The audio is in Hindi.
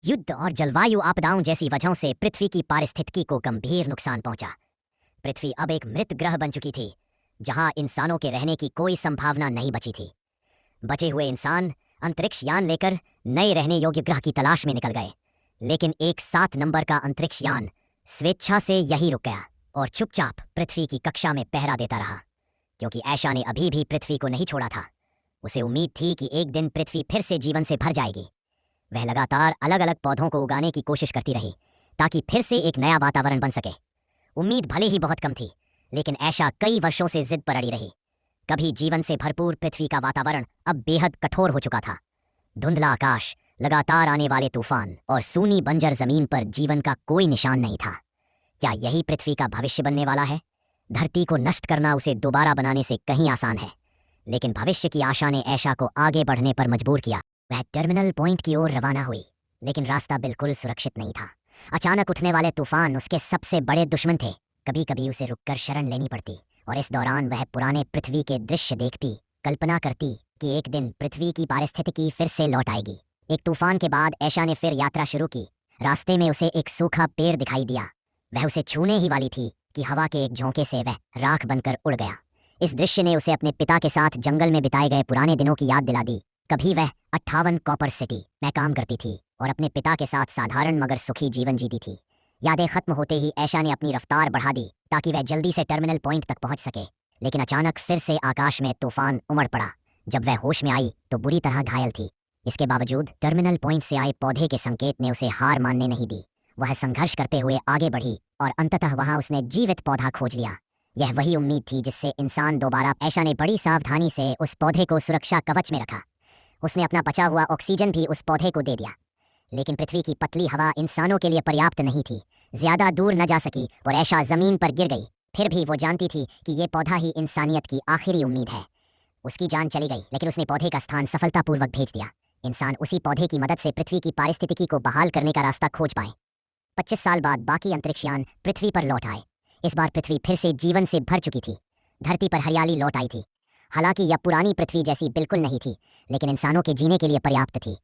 युद्ध और जलवायु आपदाओं जैसी वजहों से पृथ्वी की पारिस्थितिकी को गंभीर नुकसान पहुंचा। पृथ्वी अब एक मृत ग्रह बन चुकी थी, जहां इंसानों के रहने की कोई संभावना नहीं बची थी। बचे हुए इंसान अंतरिक्ष यान लेकर नए रहने योग्य ग्रह की तलाश में निकल गए, लेकिन एक 7 नंबर का अंतरिक्ष यान स्वेच्छा से यहीं रुक गया और चुपचाप पृथ्वी की कक्षा में पहरा देता रहा, क्योंकि ऐशा ने अभी भी पृथ्वी को नहीं छोड़ा था। उसे उम्मीद थी कि एक दिन पृथ्वी फिर से जीवन से भर जाएगी। वह लगातार अलग अलग पौधों को उगाने की कोशिश करती रही ताकि फिर से एक नया वातावरण बन सके। उम्मीद भले ही बहुत कम थी, लेकिन ऐशा कई वर्षों से जिद पर अड़ी रही। कभी जीवन से भरपूर पृथ्वी का वातावरण अब बेहद कठोर हो चुका था। धुंधला आकाश, लगातार आने वाले तूफान और सूनी बंजर जमीन पर जीवन का कोई निशान नहीं था। क्या यही पृथ्वी का भविष्य बनने वाला है? धरती को नष्ट करना उसे दोबारा बनाने से कहीं आसान है, लेकिन भविष्य की आशा ने ऐशा को आगे बढ़ने पर मजबूर किया। वह टर्मिनल पॉइंट की ओर रवाना हुई, लेकिन रास्ता बिल्कुल सुरक्षित नहीं था। अचानक उठने वाले तूफान उसके सबसे बड़े दुश्मन थे। कभी कभी उसे रुककर शरण लेनी पड़ती, और इस दौरान वह पुराने पृथ्वी के दृश्य देखती, कल्पना करती कि एक दिन पृथ्वी की पारिस्थितिकी फिर से लौट आएगी। एक तूफान के बाद ऐशा ने फिर यात्रा शुरू की। रास्ते में उसे एक सूखा पेड़ दिखाई दिया। वह उसे छूने ही वाली थी कि हवा के एक झोंके से वह राख बनकर उड़ गया। इस दृश्य ने उसे अपने पिता के साथ जंगल में बिताए गए पुराने दिनों की याद दिला दी। कभी वह 58 कॉपर सिटी में काम करती थी और अपने पिता के साथ साधारण मगर सुखी जीवन जीती थी। यादें खत्म होते ही ऐशा ने अपनी रफ्तार बढ़ा दी ताकि वह जल्दी से टर्मिनल पॉइंट तक पहुंच सके, लेकिन अचानक फिर से आकाश में तूफान उमड़ पड़ा। जब वह होश में आई तो बुरी तरह घायल थी। इसके बावजूद टर्मिनल पॉइंट से आए पौधे के संकेत ने उसे हार मानने नहीं दी। वह संघर्ष करते हुए आगे बढ़ी और अंततः वहां उसने जीवित पौधा खोज लिया। यह वही उम्मीद थी जिससे इंसान दोबारा। ऐशा ने बड़ी सावधानी से उस पौधे को सुरक्षा कवच में रखा। उसने अपना बचा हुआ ऑक्सीजन भी उस पौधे को दे दिया, लेकिन पृथ्वी की पतली हवा इंसानों के लिए पर्याप्त नहीं थी। ज्यादा दूर न जा सकी और ऐशा जमीन पर गिर गई। फिर भी वो जानती थी कि ये पौधा ही इंसानियत की आखिरी उम्मीद है। उसकी जान चली गई, लेकिन उसने पौधे का स्थान सफलतापूर्वक भेज दिया। इंसान उसी पौधे की मदद से पृथ्वी की पारिस्थितिकी को बहाल करने का रास्ता खोज पाए। 25 साल बाद बाकी अंतरिक्षयान पृथ्वी पर लौट आए। इस बार पृथ्वी फिर से जीवन से भर चुकी थी। धरती पर हरियाली लौट आई थी। हालांकि यह पुरानी पृथ्वी जैसी बिल्कुल नहीं थी, लेकिन इंसानों के जीने के लिए पर्याप्त थी।